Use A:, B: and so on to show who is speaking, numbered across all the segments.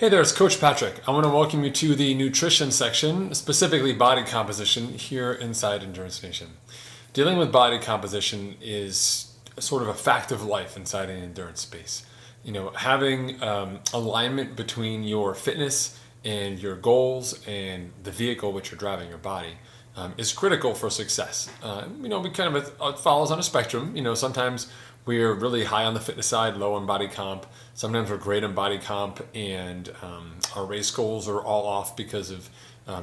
A: Hey there, it's Coach Patrick. I want to welcome you to the nutrition section, specifically body composition here inside Endurance Nation. Dealing with body composition is sort of a fact of life inside an endurance space. You know, having alignment between your fitness and your goals and the vehicle which you're driving, your body, is critical for success. We kind of, it follows on a spectrum. You know, sometimes we're really high on the fitness side, low on body comp. Sometimes we're great on body comp, and our race goals are all off because of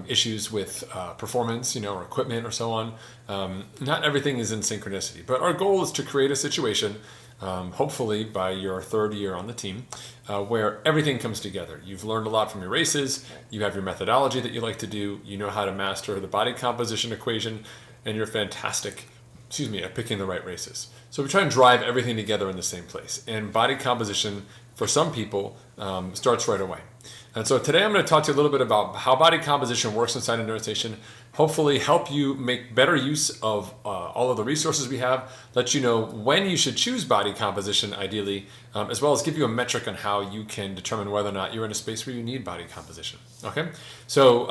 A: issues with performance, or equipment or so on. Not everything is in synchronicity, but our goal is to create a situation, hopefully by your third year on the team, where everything comes together. You've learned a lot from your races, you have your methodology that you like to do, you know how to master the body composition equation, and you're fantastic at picking the right races. So we try and drive everything together in the same place. And body composition, for some people, starts right away. And so today I'm going to talk to you a little bit about how body composition works inside Endurance Nation, hopefully help you make better use of all of the resources we have, let you know when you should choose body composition ideally, as well as give you a metric on how you can determine whether or not you're in a space where you need body composition. Okay? So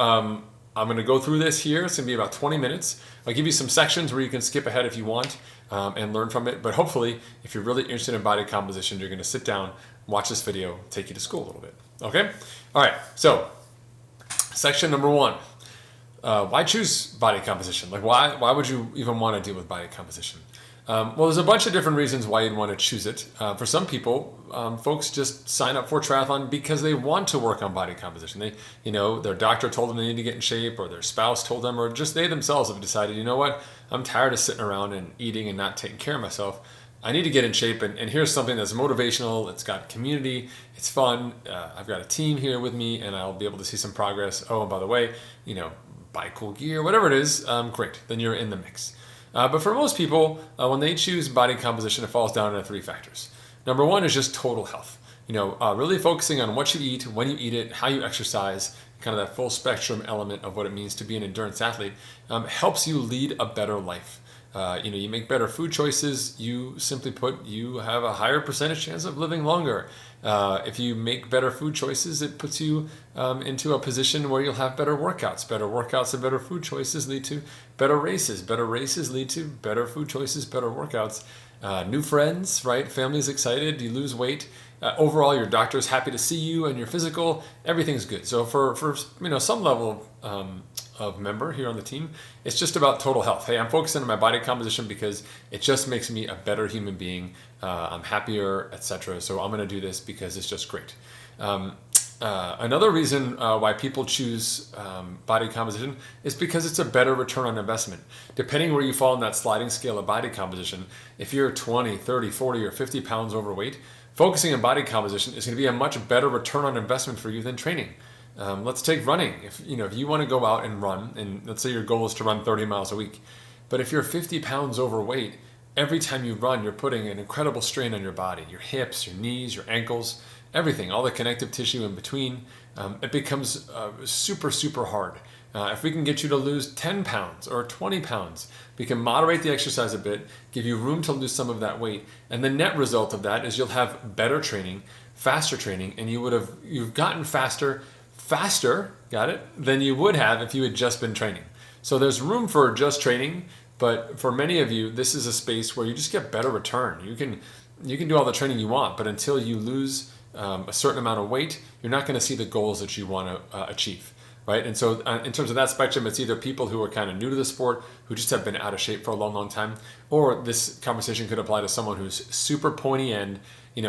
A: I'm going to go through this here. It's going to be about 20 minutes. I'll give you some sections where you can skip ahead if you want and learn from it. But hopefully, if you're really interested in body composition, you're going to sit down, watch this video, take you to school a little bit. Okay? All right. So, section number 1. Why choose body composition? Like, why would you even want to deal with body composition? Well, there's a bunch of different reasons why you'd want to choose it. For some people, folks just sign up for triathlon because they want to work on body composition. Their doctor told them they need to get in shape, or their spouse told them, or just they themselves have decided, you know what, I'm tired of sitting around and eating and not taking care of myself. I need to get in shape, and here's something that's motivational, it's got community, it's fun, I've got a team here with me, and I'll be able to see some progress. Oh, and by the way, buy cool gear, whatever it is, great, then you're in the mix. But for most people, when they choose body composition, it falls down into 3 factors. Number 1 is just total health. Really focusing on what you eat, when you eat it, how you exercise, kind of that full spectrum element of what it means to be an endurance athlete, helps you lead a better life. You make better food choices. You simply put, you have a higher percentage chance of living longer. If you make better food choices, it puts you into a position where you'll have better workouts. Better workouts and better food choices lead to better races. Better races lead to better food choices, better workouts. New friends, right? Family's excited. You lose weight. Overall, your doctor's happy to see you, and your physical, everything's good. So for some level of member here on the team, it's just about total health. Hey, I'm focusing on my body composition because it just makes me a better human being. I'm happier, etc. So I'm going to do this because it's just great. Another reason why people choose body composition is because it's a better return on investment. Depending where you fall in that sliding scale of body composition, if you're 20, 30, 40, or 50 pounds overweight, focusing on body composition is going to be a much better return on investment for you than training. Let's take running. If you want to go out and run, and let's say your goal is to run 30 miles a week, but if you're 50 pounds overweight, every time you run, you're putting an incredible strain on your body, your hips, your knees, your ankles, everything, all the connective tissue in between. It becomes super, super hard. If we can get you to lose 10 pounds or 20 pounds, we can moderate the exercise a bit, give you room to lose some of that weight, and the net result of that is you'll have better training, faster training, and you've gotten faster, got it, than you would have if you had just been training. So there's room for just training, but for many of you, this is a space where you just get better return. You can do all the training you want, but until you lose a certain amount of weight, you're not going to see the goals that you want to achieve, right? And so in terms of that spectrum, it's either people who are kind of new to the sport, who just have been out of shape for a long, long time, or this conversation could apply to someone who's super pointy end,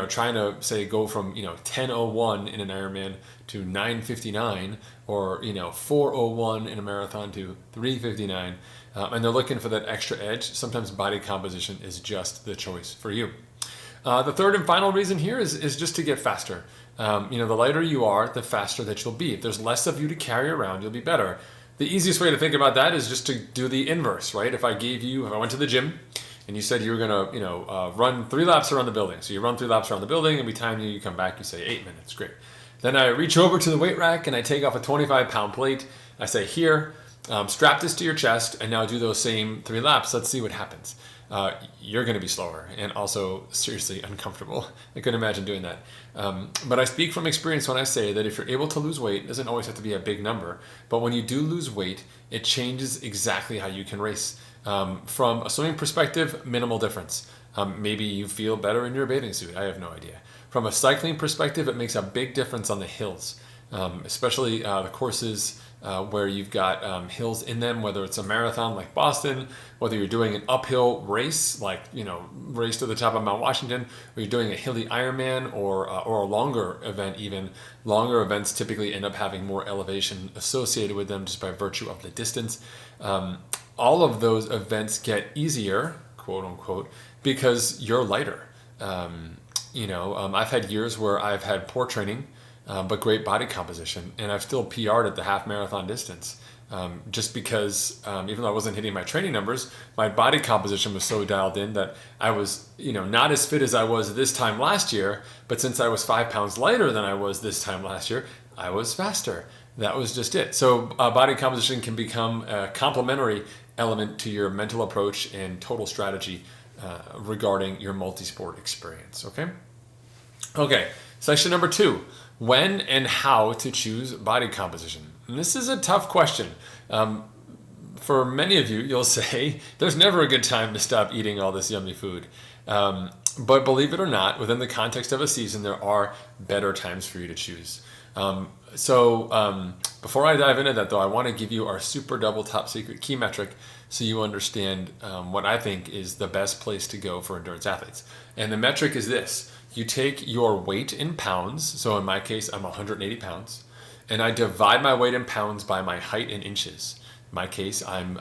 A: trying to say go from 10:01 in an Ironman to 9:59, or 4:01 in a marathon to 3:59, and they're looking for that extra edge. Sometimes body composition is just the choice for you. The third and final reason here is just to get faster. The lighter you are, the faster that you'll be. If there's less of you to carry around, you'll be better. The easiest way to think about that is just to do the inverse, right? If I went to the gym and you said you were gonna, run 3 laps around the building. So you run 3 laps around the building, and we time you come back, you say 8 minutes, great. Then I reach over to the weight rack and I take off a 25-pound plate. I say, here, strap this to your chest, and now do those same 3 laps. Let's see what happens. you're going to be slower and also seriously uncomfortable. I couldn't imagine doing that. But I speak from experience when I say that if you're able to lose weight, it doesn't always have to be a big number, but when you do lose weight, it changes exactly how you can race. From a swimming perspective, minimal difference. Maybe you feel better in your bathing suit. I have no idea. From a cycling perspective, it makes a big difference on the hills, especially the courses where you've got hills in them, whether it's a marathon like Boston, whether you're doing an uphill race like, race to the top of Mount Washington, or you're doing a hilly Ironman or a longer event even. Longer events typically end up having more elevation associated with them just by virtue of the distance. All of those events get easier, quote unquote, because you're lighter. I've had years where I've had poor training, but great body composition, and I've still PR'd at the half marathon distance. Just because, even though I wasn't hitting my training numbers, my body composition was so dialed in that I was, not as fit as I was this time last year, but since I was 5 pounds lighter than I was this time last year, I was faster. That was just it. So body composition can become a complementary element to your mental approach and total strategy regarding your multi-sport experience. Okay, section number 2, when and how to choose body composition. And this is a tough question. For many of you, you'll say there's never a good time to stop eating all this yummy food. But believe it or not, within the context of a season, there are better times for you to choose. Before I dive into that, though, I want to give you our super double top secret key metric so you understand what I think is the best place to go for endurance athletes. And the metric is this. You take your weight in pounds, so in my case, I'm 180 pounds, and I divide my weight in pounds by my height in inches. In my case, I'm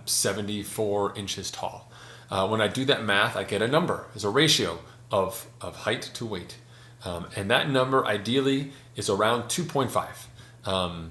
A: 74 inches tall. When I do that math, I get a number. There's a ratio of height to weight. And that number ideally is around 2.5.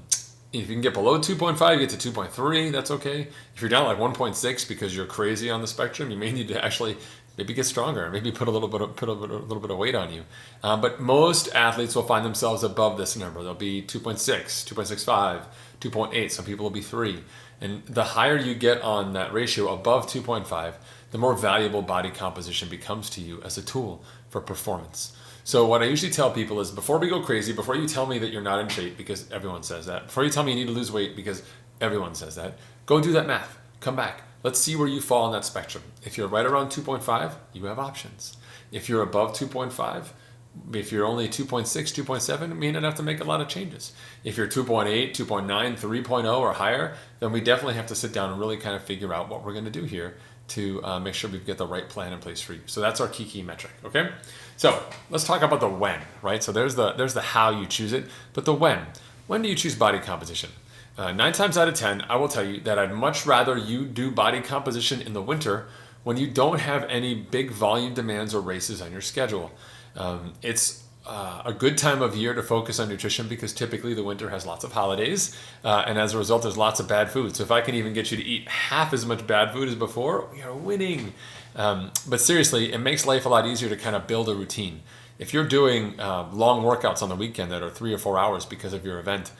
A: If you can get below 2.5, you get to 2.3, that's okay. If you're down like 1.6 because you're crazy on the spectrum, you may need to actually maybe get stronger, maybe put a little bit of weight on you. But most athletes will find themselves above this number. They'll be 2.6, 2.65, 2.8. Some people will be 3. And the higher you get on that ratio above 2.5, the more valuable body composition becomes to you as a tool for performance. So what I usually tell people is before we go crazy, before you tell me that you're not in shape because everyone says that, before you tell me you need to lose weight because everyone says that, go do that math. Come back. Let's see where you fall on that spectrum. If you're right around 2.5, you have options. If you're above 2.5, if you're only 2.6, 2.7, you may not have to make a lot of changes. If you're 2.8, 2.9, 3.0 or higher, then we definitely have to sit down and really kind of figure out what we're going to do here to make sure we get the right plan in place for you. So that's our key metric, okay? So let's talk about the when, right? So there's the how you choose it, but the when. When do you choose body composition? 9 times out of 10, I will tell you that I'd much rather you do body composition in the winter when you don't have any big volume demands or races on your schedule. It's a good time of year to focus on nutrition because typically the winter has lots of holidays, and as a result, there's lots of bad food. So if I can even get you to eat half as much bad food as before, we are winning. But seriously, it makes life a lot easier to kind of build a routine. If you're doing long workouts on the weekend that are 3 or 4 hours because of your event,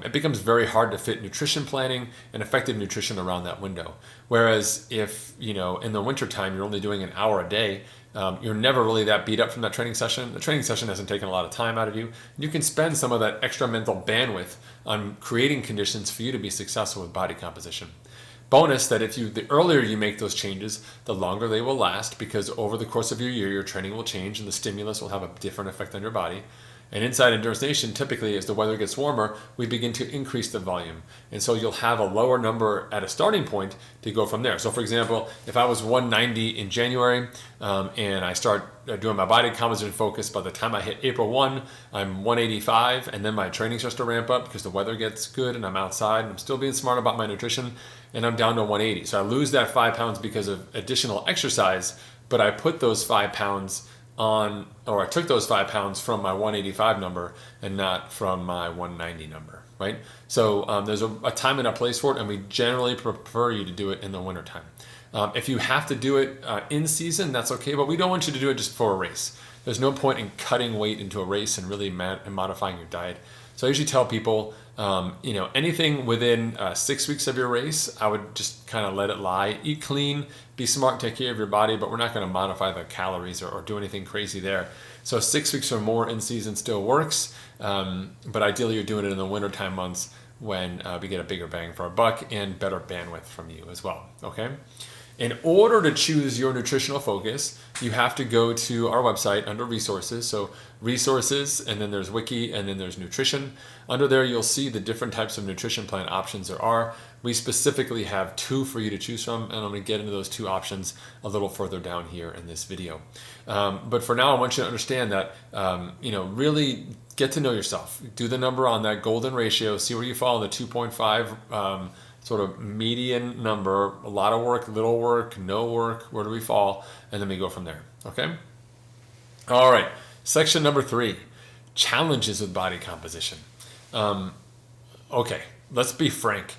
A: it becomes very hard to fit nutrition planning and effective nutrition around that window. Whereas if, in the wintertime, you're only doing an hour a day, you're never really that beat up from that training session. The training session hasn't taken a lot of time out of you. You can spend some of that extra mental bandwidth on creating conditions for you to be successful with body composition. Bonus that the earlier you make those changes, the longer they will last because over the course of your year, your training will change and the stimulus will have a different effect on your body. And inside Endurance Nation, typically as the weather gets warmer, we begin to increase the volume. And so you'll have a lower number at a starting point to go from there. So for example, if I was 190 in January and I start doing my body composition focus, by the time I hit April 1, I'm 185, and then my training starts to ramp up because the weather gets good and I'm outside and I'm still being smart about my nutrition, and I'm down to 180. So I lose that 5 pounds because of additional exercise, but I put those 5 pounds I took those 5 pounds from my 185 number and not from my 190 number, right? So there's a time and a place for it, and we generally prefer you to do it in the wintertime. If you have to do it in season, that's okay, but we don't want you to do it just for a race. There's no point in cutting weight into a race and really modifying your diet. So I usually tell people Anything within 6 weeks of your race, I would just kind of let it lie. Eat clean, be smart, take care of your body, but we're not going to modify the calories or do anything crazy there. So 6 weeks or more in season still works, but ideally you're doing it in the wintertime months when we get a bigger bang for our buck and better bandwidth from you as well, okay? In order to choose your nutritional focus, you have to go to our website under resources. So resources, and then there's wiki, and then there's nutrition. Under there, you'll see the different types of nutrition plan options there are. We specifically have 2 for you to choose from, and I'm going to get into those 2 options a little further down here in this video. But for now, I want you to understand that, really get to know yourself. Do the number on that golden ratio, see where you fall in the 2.5 sort of median number, a lot of work, little work, no work, where do we fall? And then we go from there, okay? All right, section number 3, challenges with body composition. Okay, let's be frank.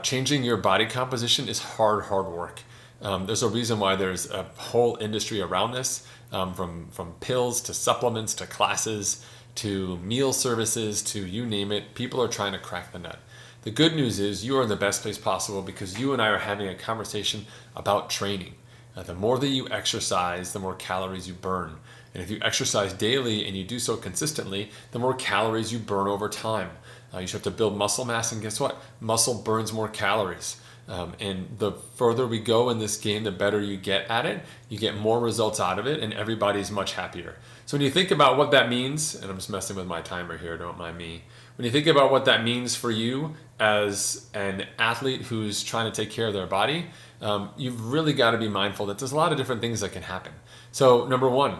A: Changing your body composition is hard work. There's a reason why there's a whole industry around this, from pills to supplements to classes to meal services to you name it. People are trying to crack the nut. The good news is you are in the best place possible because you and I are having a conversation about training. The more that you exercise, the more calories you burn. And if you exercise daily and you do so consistently, the more calories you burn over time. You should have to build muscle mass, and guess what? Muscle burns more calories. And the further we go in this game, the better you get at it. You get more results out of it, and everybody's much happier. So when you think about what that means, and I'm just messing with my timer here, don't mind me. When you think about what that means for you as an athlete who's trying to take care of their body, you've really got to be mindful that there's a lot of different things that can happen. So number 1,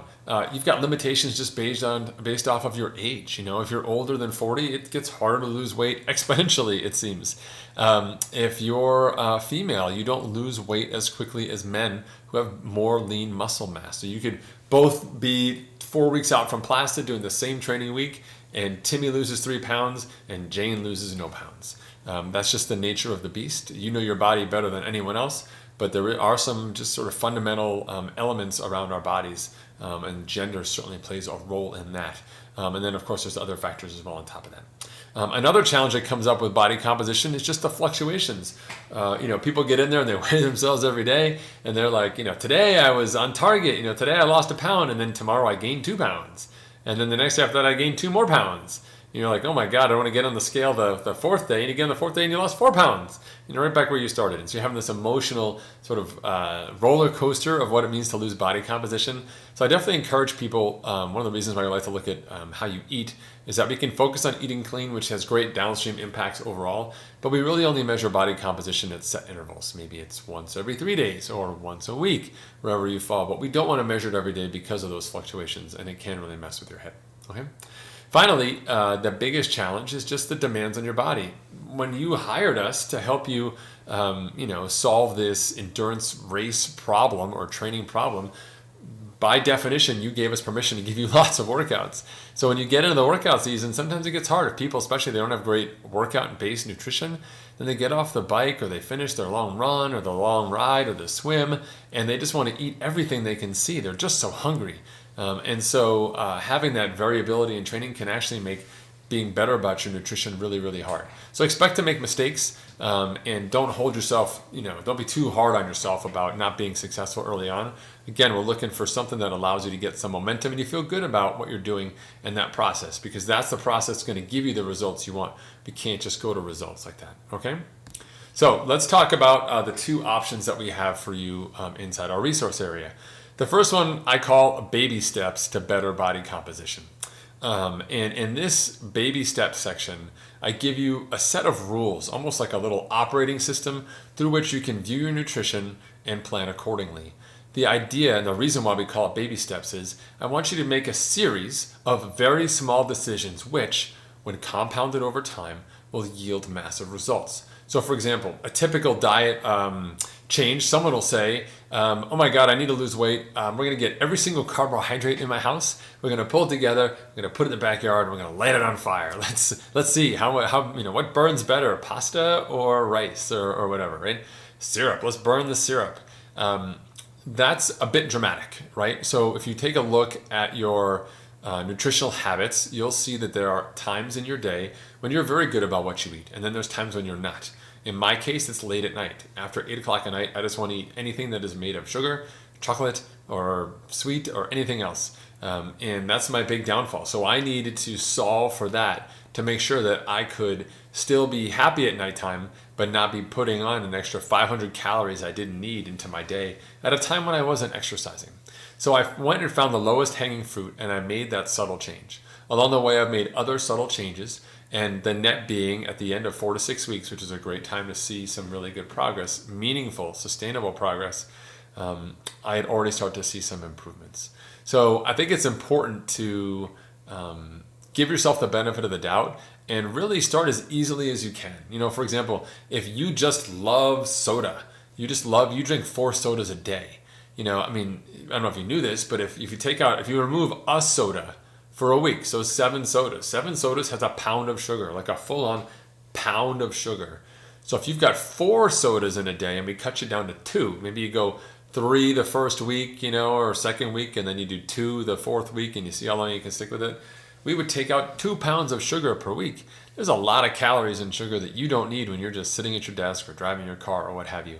A: you've got limitations just based off of your age. If you're older than 40, it gets harder to lose weight exponentially, it seems. If you're female, you don't lose weight as quickly as men who have more lean muscle mass. So you could both be 4 weeks out from Plasta doing the same training week, and Timmy loses 3 pounds and Jane loses no pounds. That's just the nature of the beast. You know your body better than anyone else, but there are some just sort of fundamental elements around our bodies, and gender certainly plays a role in that. And then, of course, there's other factors as well on top of that. Another challenge that comes up with body composition is just the fluctuations. People get in there and they weigh themselves every day, and they're like, today I was on target, today I lost 1 pound, and then tomorrow I gained 2 pounds. And then the next day after that, I gained 2 more pounds. You're like, oh my God, I want to get on the scale the 4th day. And you get on the 4th day and you lost 4 pounds. Right back where you started. And so you're having this emotional sort of roller coaster of what it means to lose body composition. So I definitely encourage people, one of the reasons why I like to look at how you eat is that we can focus on eating clean, which has great downstream impacts overall. But we really only measure body composition at set intervals. Maybe it's once every 3 days or once a week, wherever you fall. But we don't want to measure it every day because of those fluctuations, and it can really mess with your head. Okay. Finally, the biggest challenge is just the demands on your body. When you hired us to help you, solve this endurance race problem or training problem, by definition, you gave us permission to give you lots of workouts. So when you get into the workout season, sometimes it gets hard. If people, especially, they don't have great workout-based nutrition, then they get off the bike or they finish their long run or the long ride or the swim, and they just want to eat everything they can see. They're just so hungry. And so having that variability in training can actually make being better about your nutrition really, really hard. So expect to make mistakes, and don't hold yourself, don't be too hard on yourself about not being successful early on. Again, we're looking for something that allows you to get some momentum and you feel good about what you're doing in that process, because that's the process that's going to give you the results you want. We can't just go to results like that, okay? So let's talk about the 2 options that we have for you inside our resource area. The first one I call baby steps to better body composition. And in this baby step section, I give you a set of rules, almost like a little operating system through which you can view your nutrition and plan accordingly. The idea and the reason why we call it baby steps is I want you to make a series of very small decisions which, when compounded over time, will yield massive results. So for example, a typical diet change, someone will say, oh my God, I need to lose weight. We're going to get every single carbohydrate in my house. We're going to pull it together. We're going to put it in the backyard. And we're going to light it on fire. Let's see how what burns better, pasta or rice or whatever, right? Syrup. Let's burn the syrup. That's a bit dramatic, right? So if you take a look at your nutritional habits, you'll see that there are times in your day when you're very good about what you eat, and then there's times when you're not. In my case, it's late at night. After 8 o'clock at night, I just want to eat anything that is made of sugar, chocolate, or sweet, or anything else. And that's my big downfall. So I needed to solve for that to make sure that I could still be happy at nighttime, but not be putting on an extra 500 calories I didn't need into my day at a time when I wasn't exercising. So I went and found the lowest hanging fruit, and I made that subtle change. Along the way, I've made other subtle changes, and the net being at the end of 4 to 6 weeks, which is a great time to see some really good progress, meaningful, sustainable progress, I had already started to see some improvements. So I think it's important to give yourself the benefit of the doubt and really start as easily as you can. For example, if you just love soda, you drink 4 sodas a day. I don't know if you knew this, but if you remove a soda for a week, so 7 sodas. 7 sodas has a pound of sugar, like a full-on pound of sugar. So if you've got 4 sodas in a day and we cut you down to 2, maybe you go 3 the first week, or second week, and then you do 2 the fourth week, and you see how long you can stick with it. We would take out 2 pounds of sugar per week. There's a lot of calories in sugar that you don't need when you're just sitting at your desk or driving your car or what have you.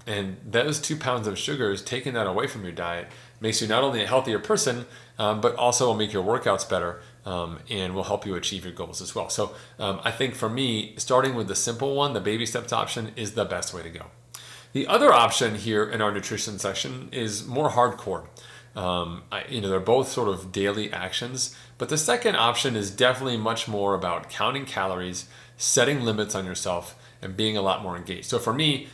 A: And those 2 pounds of sugars, taking that away from your diet, makes you not only a healthier person, but also will make your workouts better, and will help you achieve your goals as well. So I think for me, starting with the simple one, the baby steps option, is the best way to go. The other option here in our nutrition section is more hardcore. They're both sort of daily actions, but the second option is definitely much more about counting calories, setting limits on yourself, and being a lot more engaged. So for me,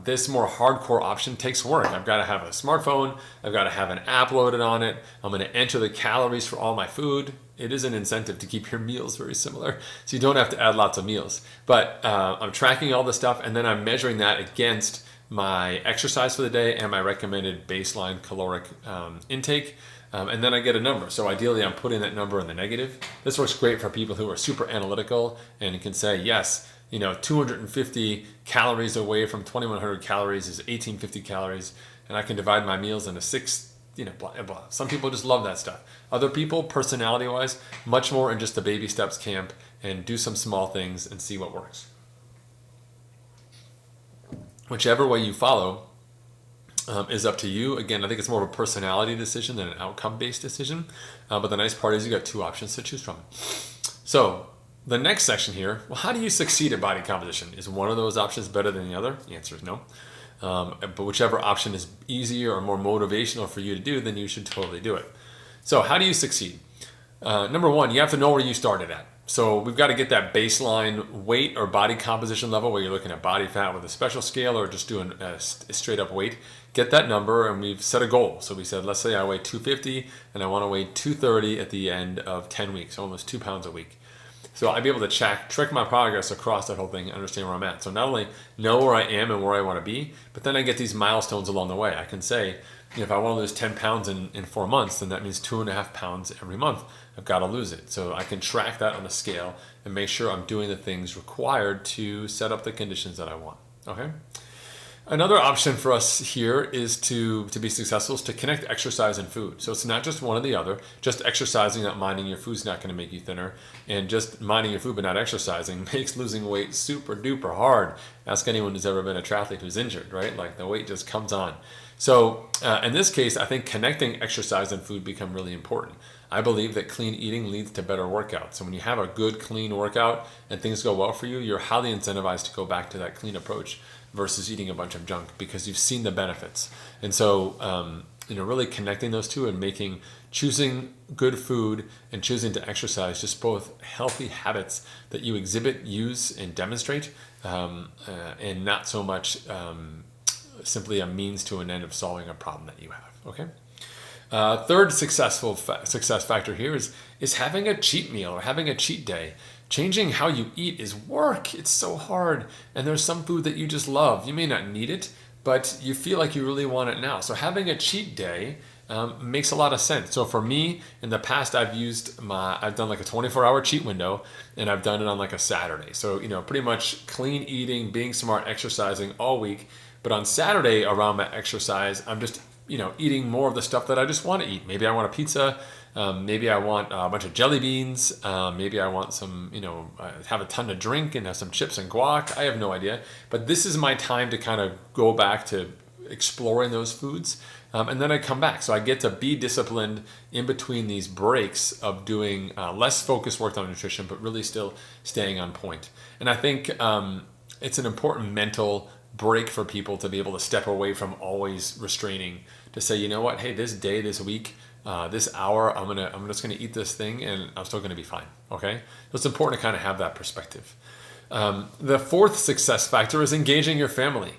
A: this more hardcore option takes work. I've got to have a smartphone. I've got to have an app loaded on it. I'm going to enter the calories for all my food. It is an incentive to keep your meals very similar, so you don't have to add lots of meals. But I'm tracking all the stuff, and then I'm measuring that against my exercise for the day and my recommended baseline caloric intake. And then I get a number. So ideally, I'm putting that number in the negative. This works great for people who are super analytical and can say, yes, 250 calories away from 2100 calories is 1850 calories, and I can divide my meals into 6, blah, blah. Some people just love that stuff. Other people, personality-wise, much more in just the baby steps camp and do some small things and see what works. Whichever way you follow is up to you. Again, I think it's more of a personality decision than an outcome-based decision. But the nice part is you got 2 options to choose from. So the next section here, well, how do you succeed at body composition? Is one of those options better than the other? The answer is no. But whichever option is easier or more motivational for you to do, then you should totally do it. So how do you succeed? Number one, you have to know where you started at. So we've got to get that baseline weight or body composition level where you're looking at body fat with a special scale or just doing a straight up weight. Get that number, and we've set a goal. So we said, let's say I weigh 250 and I want to weigh 230 at the end of 10 weeks, almost 2 pounds a week. So I'd be able to track my progress across that whole thing and understand where I'm at. So not only know where I am and where I want to be, but then I get these milestones along the way. I can say, if I want to lose 10 pounds in 4 months, then that means 2.5 pounds every month. I've got to lose it. So I can track that on a scale and make sure I'm doing the things required to set up the conditions that I want. Okay. Another option for us here is to be successful is to connect exercise and food. So it's not just one or the other. Just exercising, not minding your food's not going to make you thinner. And just minding your food but not exercising makes losing weight super duper hard. Ask anyone who's ever been a triathlete who's injured, right? Like the weight just comes on. So in this case, I think connecting exercise and food become really important. I believe that clean eating leads to better workouts. So when you have a good, clean workout and things go well for you, you're highly incentivized to go back to that clean approach versus eating a bunch of junk because you've seen the benefits. And so, really connecting those two and choosing good food and choosing to exercise, just both healthy habits that you exhibit, use, and demonstrate, and not so much simply a means to an end of solving a problem that you have. Okay. Third success factor here is having a cheat meal or having a cheat day. Changing how you eat is work. It's so hard. And there's some food that you just love. You may not need it, but you feel like you really want it now. So having a cheat day makes a lot of sense. So for me, in the past, I've done like a 24-hour cheat window, and I've done it on like a Saturday. So, pretty much clean eating, being smart, exercising all week. But on Saturday around my exercise, I'm just eating more of the stuff that I just want to eat. Maybe I want a pizza, Maybe I want a bunch of jelly beans. Maybe I want some, have a ton to drink and have some chips and guac. I have no idea. But this is my time to kind of go back to exploring those foods. And then I come back. So I get to be disciplined in between these breaks of doing less focused work on nutrition, but really still staying on point. And I think it's an important mental break for people to be able to step away from always restraining, to say, you know what, hey, this day, this week, this hour, I'm just gonna eat this thing and I'm still gonna be fine. Okay, so it's important to kind of have that perspective. The fourth success factor is engaging your family.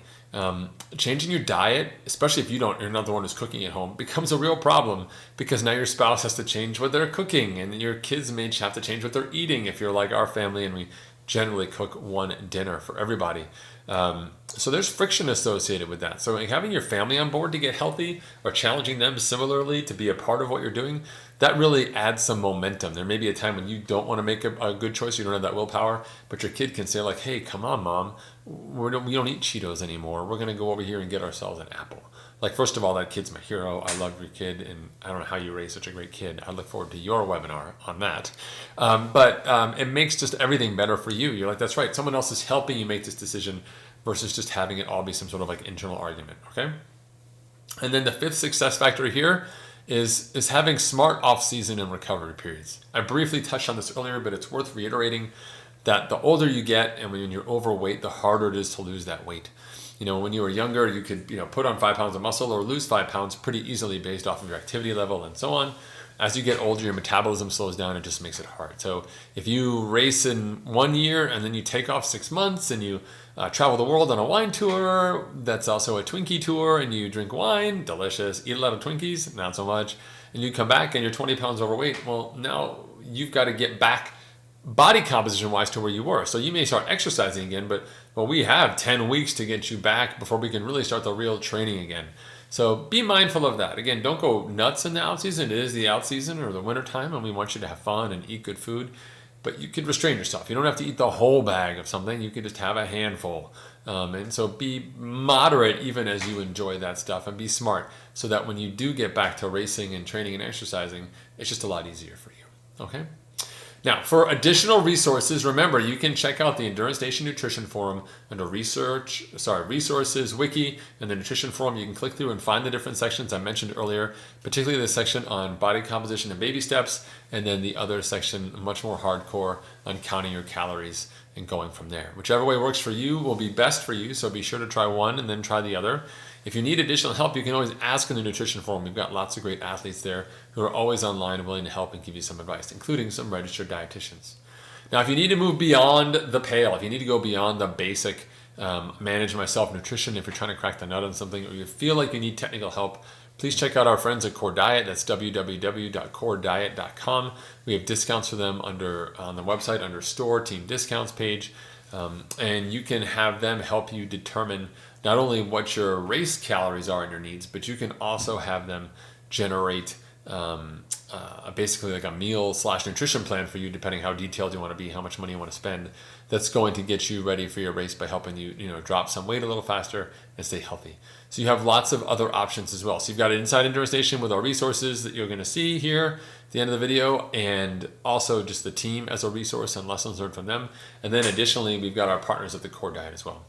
A: Changing your diet, especially if you're not the one who's cooking at home, becomes a real problem, because now your spouse has to change what they're cooking, and your kids may have to change what they're eating if you're like our family and we generally cook one dinner for everybody. So there's friction associated with that. So having your family on board to get healthy, or challenging them similarly to be a part of what you're doing, that really adds some momentum. There may be a time when you don't want to make a good choice, you don't have that willpower, but your kid can say like, hey, come on, mom, we don't eat Cheetos anymore. We're going to go over here and get ourselves an apple. Like, first of all, that kid's my hero. I love your kid, and I don't know how you raise such a great kid. I look forward to your webinar on that. But it makes just everything better for you. You're like, that's right, someone else is helping you make this decision, versus just having it all be some sort of like internal argument, okay? And then the fifth success factor here is having smart off-season and recovery periods. I briefly touched on this earlier, but it's worth reiterating that the older you get and when you're overweight, the harder it is to lose that weight. When you were younger, you could put on 5 pounds of muscle or lose 5 pounds pretty easily based off of your activity level and so on. As you get older, your metabolism slows down. It just makes it hard. So if you race in 1 year and then you take off 6 months and you travel the world on a wine tour, that's also a Twinkie tour, and you drink wine, delicious, eat a lot of Twinkies, not so much, and you come back and you're 20 pounds overweight, well, now you've got to get back body composition wise to where you were. So you may start exercising again, but we have 10 weeks to get you back before we can really start the real training again. So be mindful of that. Again, don't go nuts in the out season. It is the out season or the winter time, and we want you to have fun and eat good food, but you could restrain yourself. You don't have to eat the whole bag of something. You could just have a handful. And so be moderate even as you enjoy that stuff, and be smart so that when you do get back to racing and training and exercising, it's just a lot easier for you. Okay? Now, for additional resources, remember, you can check out the Endurance Nation Nutrition Forum under Resources, Wiki, and the Nutrition Forum. You can click through and find the different sections I mentioned earlier, particularly the section on body composition and baby steps, and then the other section, much more hardcore, on counting your calories and going from there. Whichever way works for you will be best for you, so be sure to try one and then try the other. If you need additional help, you can always ask in the Nutrition Forum. We've got lots of great athletes there who are always online and willing to help and give you some advice, including some registered dietitians. Now, if you need to move beyond the pale, if you need to go beyond the basic manage myself nutrition, if you're trying to crack the nut on something, or you feel like you need technical help, please check out our friends at Core Diet. That's www.corediet.com. We have discounts for them on the website under Store Team Discounts page, and you can have them help you determine not only what your race calories are and your needs, but you can also have them generate basically like a meal/nutrition plan for you, depending how detailed you want to be, how much money you want to spend, that's going to get you ready for your race by helping you, drop some weight a little faster and stay healthy. So you have lots of other options as well. So you've got an Inside Endurance Nation with our resources that you're going to see here at the end of the video, and also just the team as a resource and lessons learned from them. And then additionally, we've got our partners at the Core Diet as well.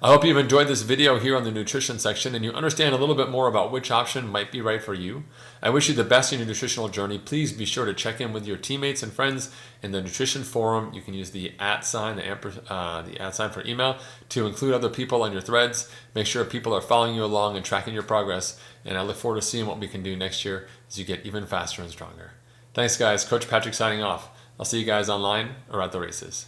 A: I hope you've enjoyed this video here on the nutrition section and you understand a little bit more about which option might be right for you. I wish you the best in your nutritional journey. Please be sure to check in with your teammates and friends in the Nutrition Forum. You can use the @ sign, the @ sign for email to include other people on your threads. Make sure people are following you along and tracking your progress. And I look forward to seeing what we can do next year as you get even faster and stronger. Thanks, guys. Coach Patrick signing off. I'll see you guys online or at the races.